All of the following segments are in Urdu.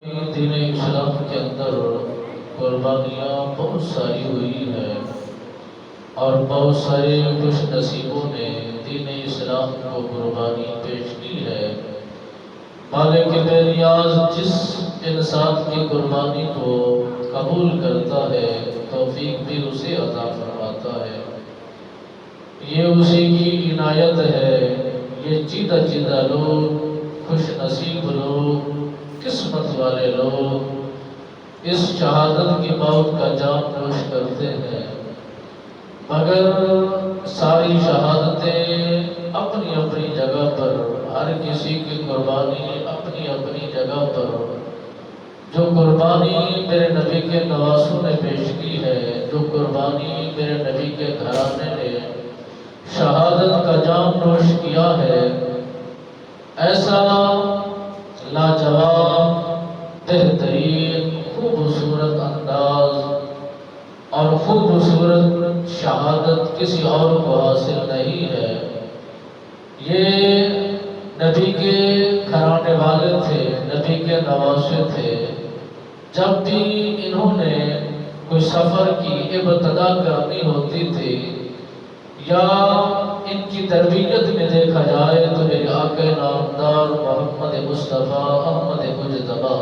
دین اسلام کے اندر قربانیاں بہت ساری ہوئی ہے اور بہت سارے خوش نصیبوں نے دین اسلام کو قربانی پیش کی ہے۔ مالک بے نیاز جس انسان کی قربانی کو قبول کرتا ہے توفیق بھی اسے عطا فرماتا ہے۔ یہ اسی کی عنایت ہے۔ یہ چیدہ چیدہ لوگ، خوش نصیب لوگ، قسمت والے لوگ اس شہادت کی موت کا جام نوش کرتے ہیں، مگر ساری شہادتیں اپنی اپنی جگہ پر، ہر کسی کی قربانی اپنی اپنی جگہ پر۔ جو قربانی میرے نبی کے نواسوں نے پیش کی ہے، جو قربانی میرے نبی کے گھرانے نے شہادت کا جام نوش کیا ہے، ایسا لاجواب، بہترین، خوبصورت انداز اور خوبصورت شہادت کسی اور کو حاصل نہیں ہے۔ یہ نبی کے گھرانے والے تھے، نبی کے نواسے تھے۔ جب بھی انہوں نے کوئی سفر کی ابتدا کرنی ہوتی تھی یا ان کی تربیت میں دیکھا جائے تو میرے آقا نامدار محمد مصطفیٰ احمد مجتبی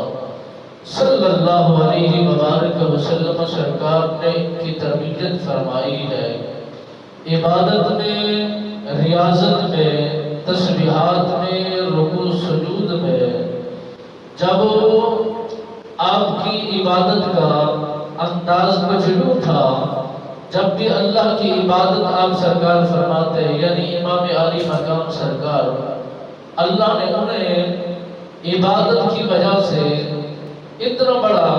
صلی اللہ علیہ وبارک وسلم سرکار نے ان کی تربیت فرمائی ہے۔ عبادت میں، ریاضت میں، تسبیحات میں، رکوع سجود میں، جب آپ کی عبادت کا انداز مجلو تھا، جب بھی اللہ کی عبادت آپ سرکار فرماتے ہیں، یعنی امام علی مقام سرکار، اللہ نے انہیں عبادت کی وجہ سے اتنا بڑا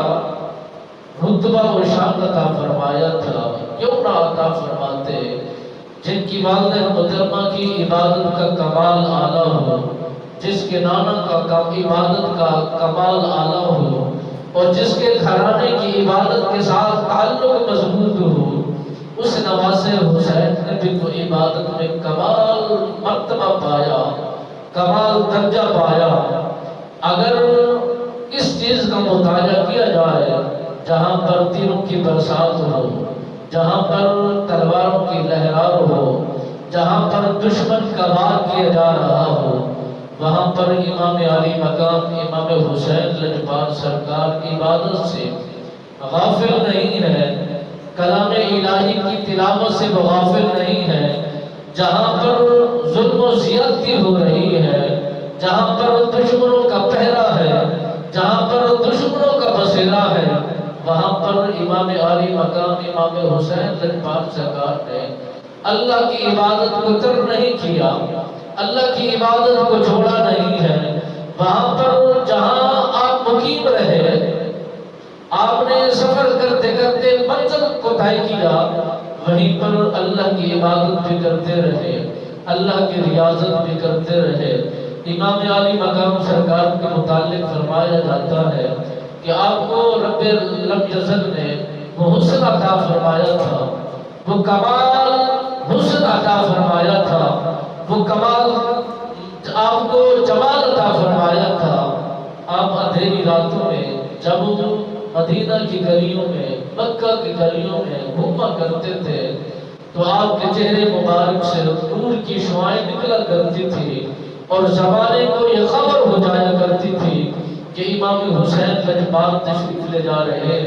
رتبہ و شان عطا فرمایا تھا۔ کیوں نہ عطا فرماتے جن کی والدہ محترمہ کی عبادت کا کمال اعلیٰ ہو، جس کے نانا کا عبادت کا کمال اعلیٰ ہو، اور جس کے گھرانے کی عبادت کے ساتھ تعلق مضبوط ہو، اس نواسے حسین نے بھی تو عبادت میں کمال مرتبہ پایا، کمال درجہ پایا۔ اگر اس چیز کا مطالعہ کیا جائے، جہاں پر تیروں کی برسات ہو، جہاں پر تلواروں کی لہرار ہو، جہاں پر دشمن کا وار کیا جا رہا ہو، وہاں پر امام علی مقام امام حسین لجپال سرکار کی عبادت سے غافل نہیں ہے، کلام الہی کی تلاوت سے وہ غافل نہیں ہے۔ جہاں پر ظلم و زیادتی ہو رہی ہے، جہاں پر دشمنوں کا پہرا ہے، جہاں پر دشمنوں کا بسیرا ہے، وہاں پر امام علی مقام امام حسین لجپال سرکار نے اللہ کی عبادت کو ترک نہیں کیا، اللہ کی عبادت کو چھوڑا نہیں ہے۔ وہاں پر جہاں آپ مقیم رہے، آپ نے سفر کرتے کرتے منزل کو طے کیا، وہیں پر اللہ کی عبادت بھی کرتے رہے، اللہ کی ریاضت بھی کرتے رہے۔ امام علی مقام سرکار کے متعلق فرمایا جاتا ہے کہ آپ کو رب لم یزل نے وہ حسن عطا فرمایا تھا، وہ کمال حسن عطا فرمایا تھا، وہ کمال آپ کو جمال عطا فرمایا تھا۔ آپ اندھیری راتوں میں جب مدینہ کی گلیوں میں، مکہ کی گلیوں میں گھوما کرتے تھے تو آپ کے چہرے مبارک سے نور کی شعائیں نکلا کرتی تھی اور زمانے کو یہ خبر ہو جایا کرتی تھی کہ امام حسین لجپال تشریف لے جا رہے ہیں۔